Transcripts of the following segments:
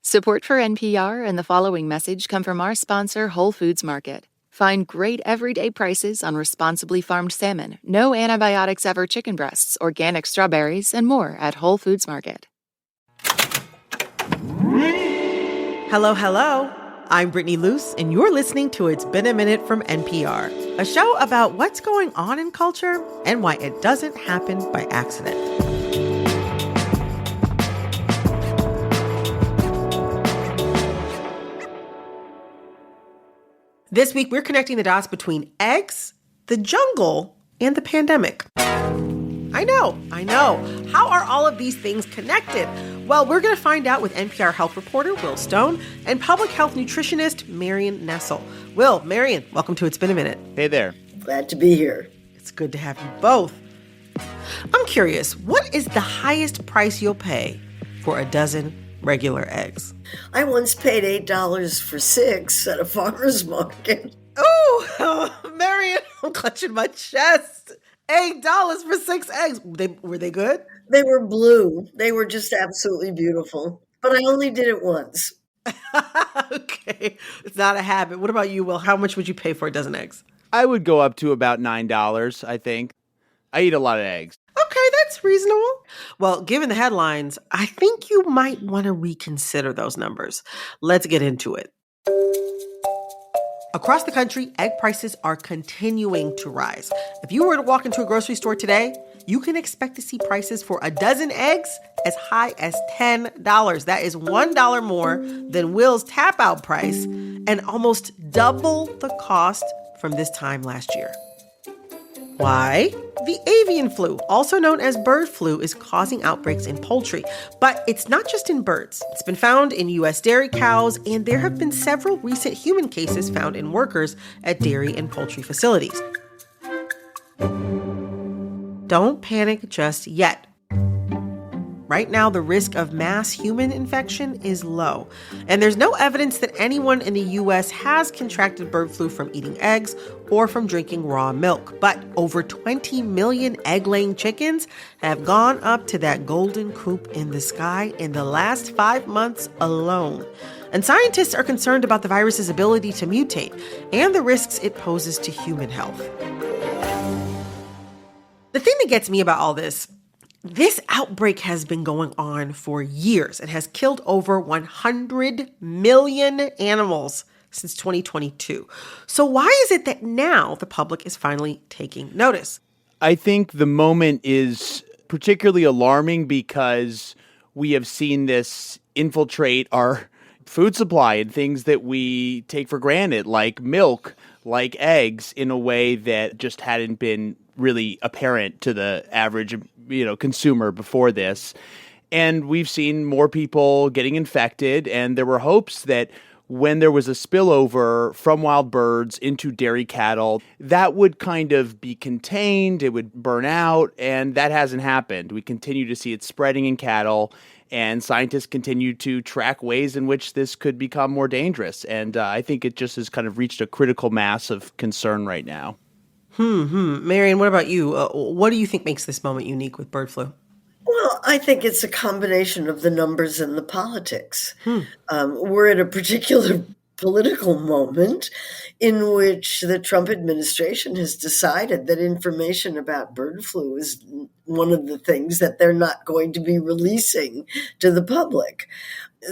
Support for NPR and the following message come from our sponsor, Whole Foods Market. Find great everyday prices on responsibly farmed salmon, no antibiotics ever chicken breasts, organic strawberries, and more at Whole Foods Market. Hello, hello. I'm Brittany Luce, and you're listening to It's Been a Minute from NPR, a show about what's going on in culture and why it doesn't happen by accident. This week, we're connecting the dots between eggs, the jungle, and the pandemic. I know. How are all of these things connected? Well, we're going to find out with NPR health reporter Will Stone and public health nutritionist Marion Nessel. Will, Marion, welcome to It's Been a Minute. Hey there. Glad to be here. It's good to have you both. I'm curious, what is the highest price you'll pay for a dozen regular eggs? I once paid $8 for 6 at a farmer's market. Oh, Marion, I'm clutching my chest. $8 for 6 eggs. Were they good? They were blue. They were just absolutely beautiful. But I only did it once. Okay. It's not a habit. What about you, Will? How much would you pay for a dozen eggs? I would go up to about $9, I think. I eat a lot of eggs. Okay, that's reasonable. Well, given the headlines, I think you might want to reconsider those numbers. Let's get into it. Across the country, egg prices are continuing to rise. If you were to walk into a grocery store today, you can expect to see prices for a dozen eggs as high as $10. That is $1 more than Will's tap-out price and almost double the cost from this time last year. Why? The avian flu, also known as bird flu, is causing outbreaks in poultry. But it's not just in birds. It's been found in U.S. dairy cows, and there have been several recent human cases found in workers at dairy and poultry facilities. Don't panic just yet. Right now, the risk of mass human infection is low, and there's no evidence that anyone in the U.S. has contracted bird flu from eating eggs or from drinking raw milk. But over 20 million egg-laying chickens have gone up to that golden coop in the sky in the last 5 months alone. And scientists are concerned about the virus's ability to mutate and the risks it poses to human health. The thing that gets me about all this outbreak has been going on for years and has killed over 100 million animals since 2022. So why is it that now the public is finally taking notice? I think the moment is particularly alarming because we have seen this infiltrate our food supply and things that we take for granted, like milk, like eggs, in a way that just hadn't been really apparent to the average, consumer before this. And we've seen more people getting infected, and there were hopes that when there was a spillover from wild birds into dairy cattle, that would kind of be contained, it would burn out, and that hasn't happened. We continue to see it spreading in cattle, and scientists continue to track ways in which this could become more dangerous. And I think it just has kind of reached a critical mass of concern right now. Marion, what about you? What do you think makes this moment unique with bird flu? Well, I think it's a combination of the numbers and the politics. We're at a particular political moment in which the Trump administration has decided that information about bird flu is one of the things that they're not going to be releasing to the public.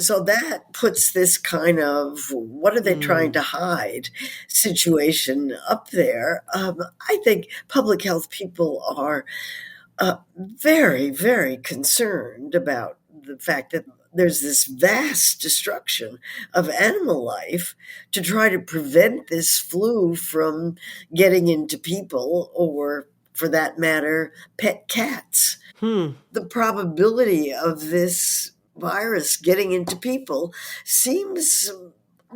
So that puts this kind of what are they trying to hide situation up there. I think public health people are very, very concerned about the fact that there's this vast destruction of animal life to try to prevent this flu from getting into people or, for that matter, pet cats. The probability of this virus getting into people seems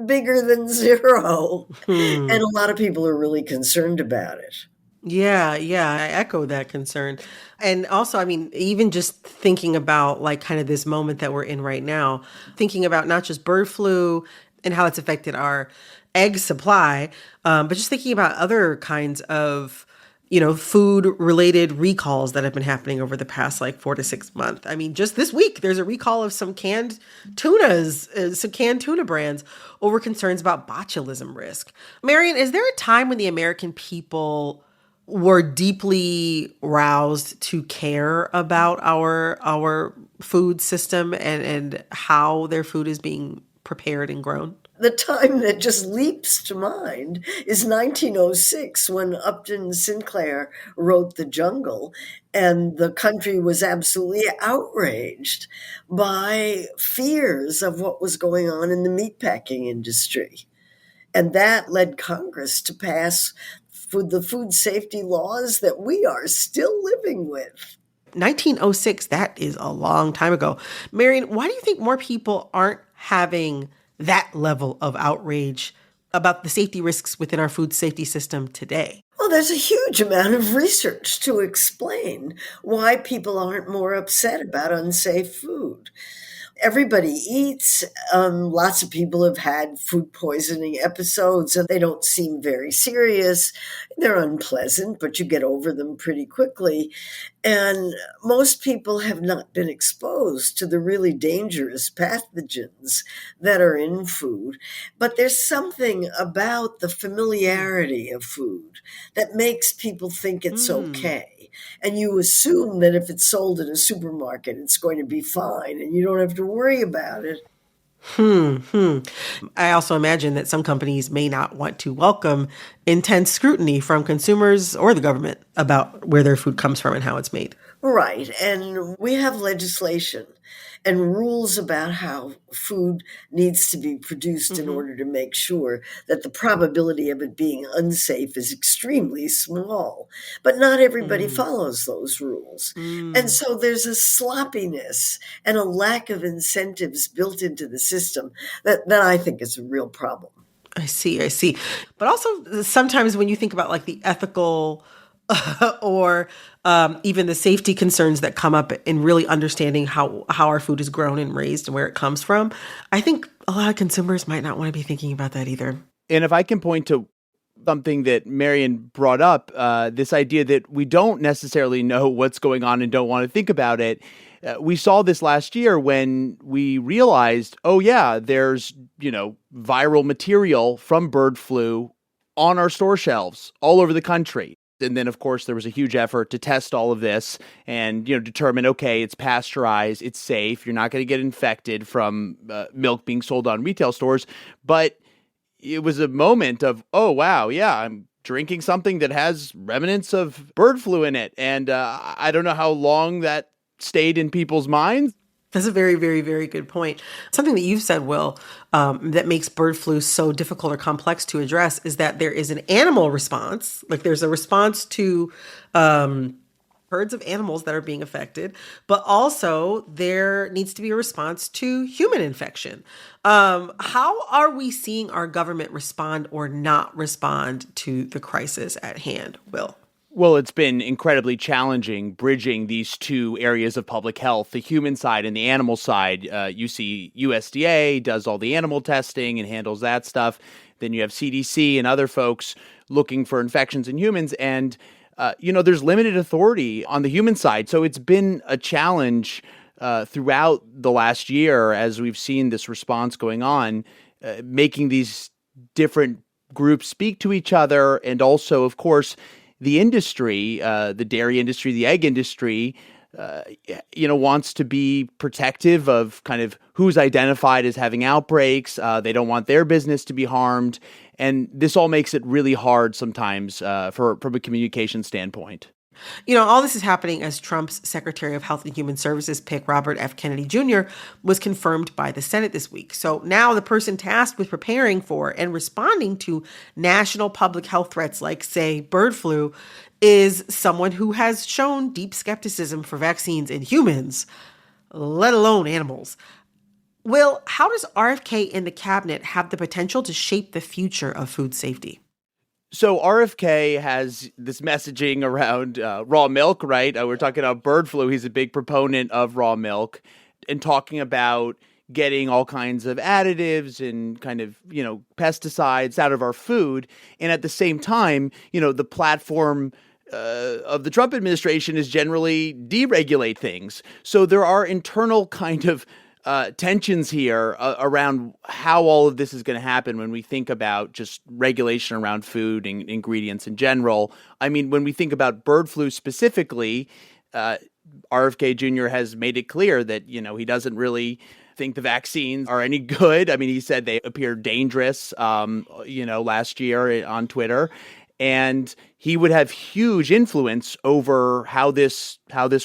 bigger than 0. And a lot of people are really concerned about it. Yeah, I echo that concern. And also, even just thinking about kind of this moment that we're in right now, thinking about not just bird flu and how it's affected our egg supply, but just thinking about other kinds of food-related recalls that have been happening over the past like 4 to 6 months. I mean, just this week, there's a recall of some canned tuna brands over concerns about botulism risk. Marion, is there a time when the American people were deeply roused to care about our food system and how their food is being prepared and grown? The time that just leaps to mind is 1906 when Upton Sinclair wrote The Jungle, and the country was absolutely outraged by fears of what was going on in the meatpacking industry. And that led Congress to pass the food safety laws that we are still living with. 1906, that is a long time ago. Marion, why do you think more people aren't having that level of outrage about the safety risks within our food safety system today? Well, there's a huge amount of research to explain why people aren't more upset about unsafe food. Everybody eats. Lots of people have had food poisoning episodes, and they don't seem very serious. They're unpleasant, but you get over them pretty quickly. And most people have not been exposed to the really dangerous pathogens that are in food. But there's something about the familiarity of food that makes people think it's okay. And you assume that if it's sold in a supermarket, it's going to be fine and you don't have to worry about it. I also imagine that some companies may not want to welcome intense scrutiny from consumers or the government about where their food comes from and how it's made. Right. And we have legislation and rules about how food needs to be produced in order to make sure that the probability of it being unsafe is extremely small. But not everybody follows those rules. And so there's a sloppiness and a lack of incentives built into the system that I think is a real problem. I see. But also sometimes when you think about like the ethical or even the safety concerns that come up in really understanding how our food is grown and raised and where it comes from, I think a lot of consumers might not want to be thinking about that either. And if I can point to something that Marion brought up, this idea that we don't necessarily know what's going on and don't want to think about it. We saw this last year when we realized, oh yeah, there's, viral material from bird flu on our store shelves all over the country. And then, of course, there was a huge effort to test all of this and, determine, okay, it's pasteurized, it's safe, you're not going to get infected from milk being sold on retail stores. But it was a moment of, oh, wow, yeah, I'm drinking something that has remnants of bird flu in it. And I don't know how long that stayed in people's minds. That's a very, very, very good point. Something that you've said, Will, that makes bird flu so difficult or complex to address is that there is an animal response. Like there's a response to herds of animals that are being affected, but also there needs to be a response to human infection. How are we seeing our government respond or not respond to the crisis at hand, Will? Well, it's been incredibly challenging bridging these two areas of public health, the human side and the animal side. You see USDA does all the animal testing and handles that stuff. Then you have CDC and other folks looking for infections in humans. And, there's limited authority on the human side. So it's been a challenge throughout the last year as we've seen this response going on, making these different groups speak to each other. And also, of course, the industry, the dairy industry, the egg industry, wants to be protective of kind of who's identified as having outbreaks. They don't want their business to be harmed. And this all makes it really hard sometimes from a communication standpoint. All this is happening as Trump's Secretary of Health and Human Services pick, Robert F. Kennedy Jr., was confirmed by the Senate this week. So now the person tasked with preparing for and responding to national public health threats like, say, bird flu is someone who has shown deep skepticism for vaccines in humans, let alone animals. Will, how does RFK and the cabinet have the potential to shape the future of food safety? So RFK has this messaging around raw milk, right? We're talking about bird flu. He's a big proponent of raw milk and talking about getting all kinds of additives and kind of, pesticides out of our food. And at the same time, the platform of the Trump administration is generally deregulate things. So there are internal kind of tensions here around how all of this is going to happen when we think about just regulation around food and ingredients in general. I mean, when we think about bird flu specifically, RFK Jr. has made it clear that, he doesn't really think the vaccines are any good. I mean, he said they appear dangerous, last year on Twitter. And he would have huge influence over how this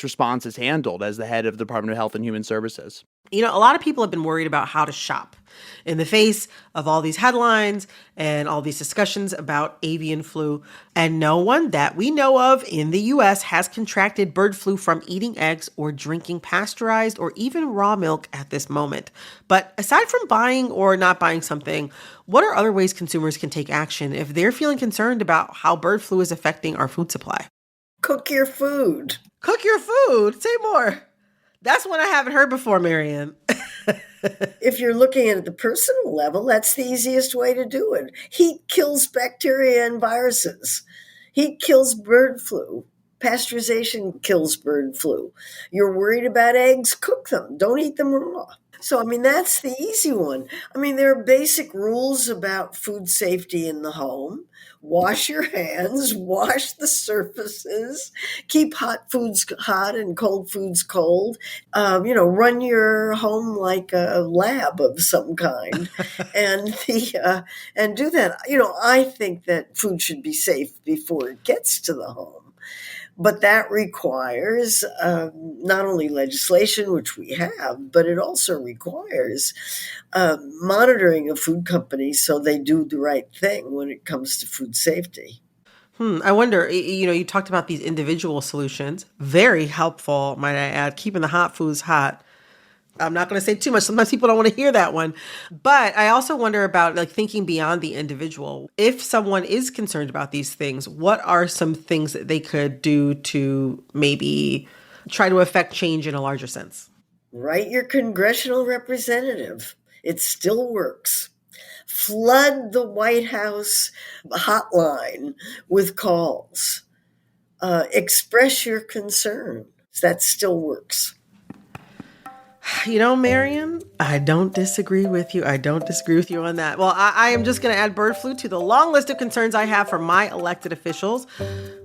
response is handled as the head of the Department of Health and Human Services. A lot of people have been worried about how to shop in the face of all these headlines and all these discussions about avian flu. And no one that we know of in the U.S. has contracted bird flu from eating eggs or drinking pasteurized or even raw milk at this moment. But aside from buying or not buying something, what are other ways consumers can take action if they're feeling concerned about how bird flu is affecting our food supply? Cook your food. Cook your food? Say more. That's one I haven't heard before, Marianne. If you're looking at the personal level, that's the easiest way to do it. Heat kills bacteria and viruses. Heat kills bird flu. Pasteurization kills bird flu. You're worried about eggs? Cook them. Don't eat them raw. So, that's the easy one. There are basic rules about food safety in the home. Wash your hands, wash the surfaces, keep hot foods hot and cold foods cold. Run your home like a lab of some kind, and do that. I think that food should be safe before it gets to the home. But that requires not only legislation, which we have, but it also requires monitoring of food companies so they do the right thing when it comes to food safety. I wonder, you talked about these individual solutions. Very helpful, might I add, keeping the hot foods hot. I'm not going to say too much. Sometimes people don't want to hear that one. But I also wonder about thinking beyond the individual. If someone is concerned about these things, what are some things that they could do to maybe try to affect change in a larger sense? Write your congressional representative. It still works. Flood the White House hotline with calls. Express your concern. That still works. Marian, I don't disagree with you. I don't disagree with you on that. Well, I am just going to add bird flu to the long list of concerns I have for my elected officials.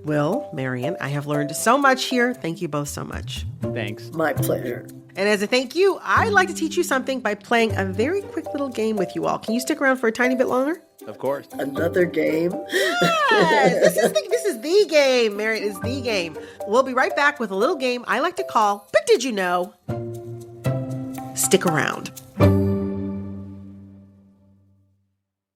Will, Marian, I have learned so much here. Thank you both so much. Thanks. My pleasure. And as a thank you, I'd like to teach you something by playing a very quick little game with you all. Can you stick around for a tiny bit longer? Of course. Another game? Yes, this is the game, Marian. It's the game. We'll be right back with a little game I like to call, But Did You Know? Stick around.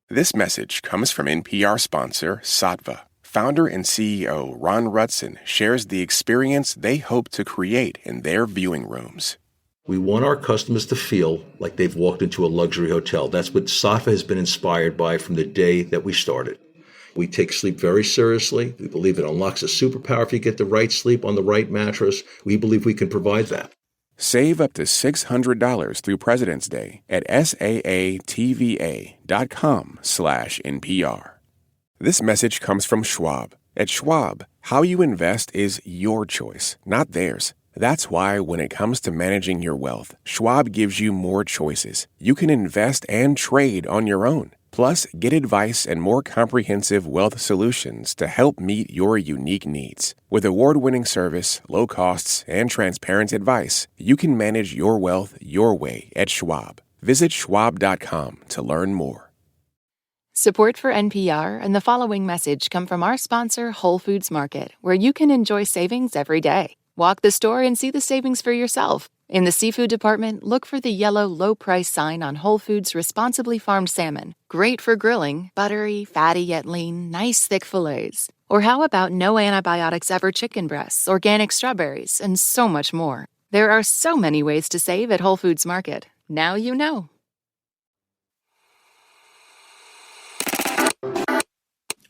This message comes from NPR sponsor Sattva. Founder and CEO Ron Rutson shares the experience they hope to create in their viewing rooms. We want our customers to feel like they've walked into a luxury hotel. That's what Sattva has been inspired by from the day that we started. We take sleep very seriously. We believe it unlocks a superpower if you get the right sleep on the right mattress. We believe we can provide that. Save up to $600 through President's Day at saatva.com/NPR. This message comes from Schwab. At Schwab, how you invest is your choice, not theirs. That's why when it comes to managing your wealth, Schwab gives you more choices. You can invest and trade on your own. Plus, get advice and more comprehensive wealth solutions to help meet your unique needs. With award-winning service, low costs, and transparent advice, you can manage your wealth your way at Schwab. Visit schwab.com to learn more. Support for NPR and the following message come from our sponsor, Whole Foods Market, where you can enjoy savings every day. Walk the store and see the savings for yourself. In the seafood department, look for the yellow low price sign on Whole Foods responsibly farmed salmon. Great for grilling, buttery, fatty yet lean, nice thick fillets. Or how about no antibiotics ever chicken breasts, organic strawberries, and so much more. There are so many ways to save at Whole Foods Market. Now you know.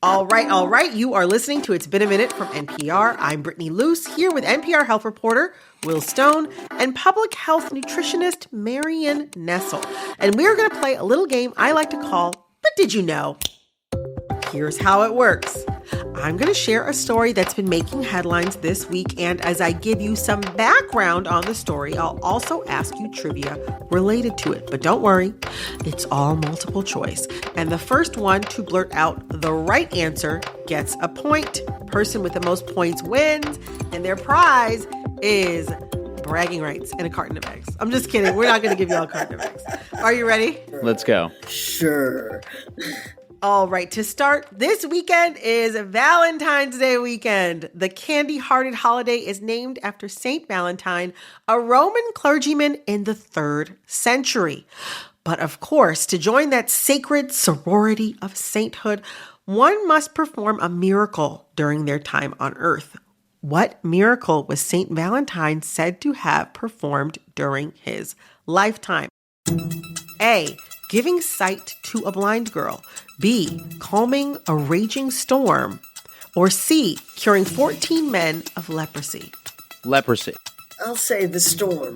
All right. You are listening to It's Been a Minute from NPR. I'm Brittany Luce, here with NPR health reporter Will Stone and public health nutritionist Marian Nessel. And we're going to play a little game I like to call, But Did You Know? Here's how it works. I'm going to share a story that's been making headlines this week, and as I give you some background on the story, I'll also ask you trivia related to it. But don't worry, it's all multiple choice. And the first one to blurt out the right answer gets a point. The person with the most points wins, and their prize is bragging rights and a carton of eggs. I'm just kidding. We're not going to give you all a carton of eggs. Are you ready? Let's go. Sure. All right, to start, this weekend is Valentine's Day weekend. The candy-hearted holiday is named after Saint Valentine, a Roman clergyman in the 3rd century. But of course, to join that sacred sorority of sainthood, one must perform a miracle during their time on earth. What miracle was Saint Valentine said to have performed during his lifetime? A. Giving sight to a blind girl. B. Calming a raging storm. Or C. Curing 14 men of leprosy. Leprosy. I'll say the storm.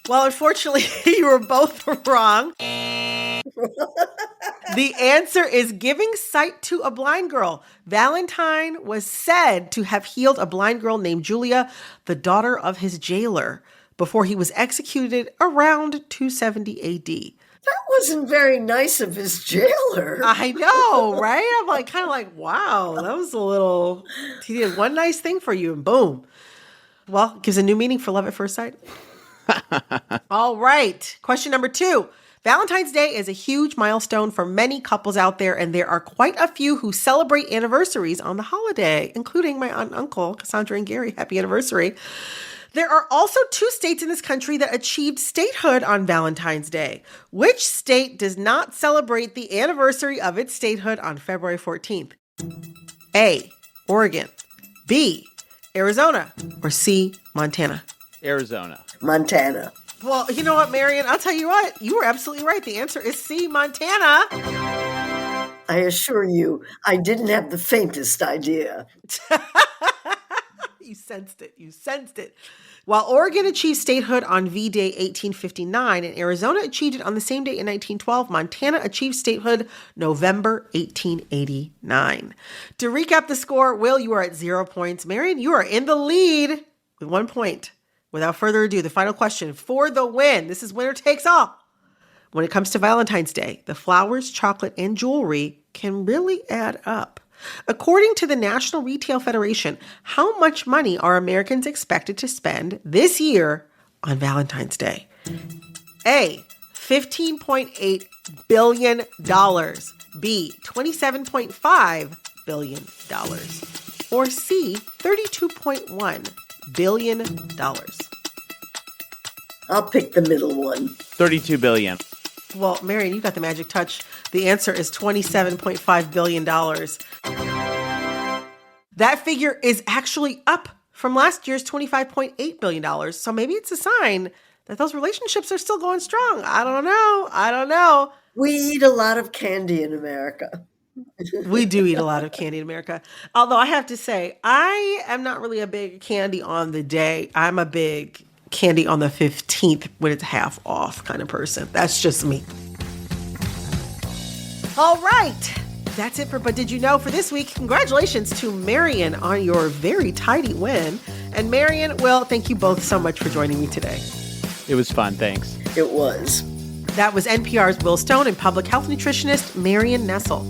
Well, unfortunately, you were both wrong. The answer is giving sight to a blind girl. Valentine was said to have healed a blind girl named Julia, the daughter of his jailer, before he was executed around 270 AD. That wasn't very nice of his jailer. I know, right? I'm like, kind of like, wow, that was a little, he did one nice thing for you and boom. Well, gives a new meaning for love at first sight. All right. Question number 2. Valentine's Day is a huge milestone for many couples out there, and there are quite a few who celebrate anniversaries on the holiday, including my aunt and uncle, Cassandra and Gary. Happy anniversary. There are also 2 states in this country that achieved statehood on Valentine's Day. Which state does not celebrate the anniversary of its statehood on February 14th? A. Oregon. B. Arizona. Or C. Montana. Arizona. Montana. Well, you know what, Marion? I'll tell you what. You were absolutely right. The answer is C. Montana. I assure you, I didn't have the faintest idea. You sensed it. You sensed it. While Oregon achieved statehood on V-Day 1859 and Arizona achieved it on the same day in 1912, Montana achieved statehood November 1889. To recap the score, Will, you are at 0 points. Marion, you are in the lead with 1 point. Without further ado, the final question for the win. This is winner takes all. When it comes to Valentine's Day, the flowers, chocolate, and jewelry can really add up. According to the National Retail Federation, how much money are Americans expected to spend this year on Valentine's Day? A. $15.8 billion. B. $27.5 billion. Or C. $32.1 billion. I'll pick the middle one. 32 billion. Well, Marion, you got the magic touch. The answer is $27.5 billion. That figure is actually up from last year's $25.8 billion. So maybe it's a sign that those relationships are still going strong. I don't know. We eat a lot of candy in America. We do eat a lot of candy in America. Although I have to say, I am not really a big candy on the day. I'm a big candy on the 15th when it's half off kind of person. That's just me. All right. That's it for But Did You Know for this week. Congratulations to Marion on your very tidy win. And Marion, Will, thank you both so much for joining me today. It was fun. Thanks. It was. That was NPR's Will Stone and public health nutritionist Marion Nessel.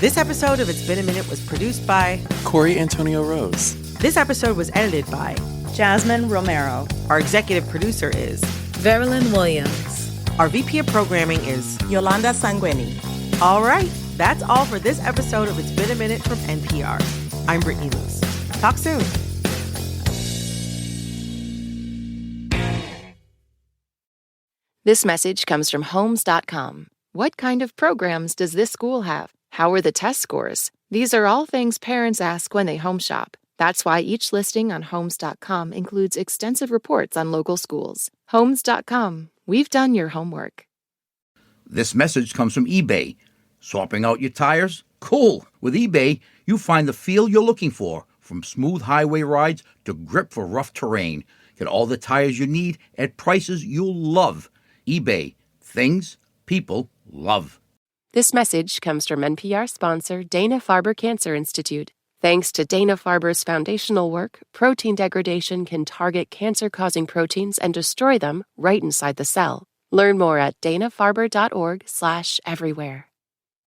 This episode of It's Been a Minute was produced by Corey Antonio Rose. This episode was edited by Jasmine Romero. Our executive producer is Verilyn Williams. Our VP of programming is Yolanda Sanguini. All right, that's all for this episode of It's Been a Minute from NPR. I'm Brittany Luce. Talk soon. This message comes from Homes.com. What kind of programs does this school have? How are the test scores? These are all things parents ask when they home shop. That's why each listing on Homes.com includes extensive reports on local schools. Homes.com. We've done your homework. This message comes from eBay. Swapping out your tires? Cool! With eBay, you find the feel you're looking for, from smooth highway rides to grip for rough terrain. Get all the tires you need at prices you'll love. eBay. Things people love. This message comes from NPR sponsor Dana-Farber Cancer Institute. Thanks to Dana-Farber's foundational work, protein degradation can target cancer-causing proteins and destroy them right inside the cell. Learn more at danafarber.org/everywhere.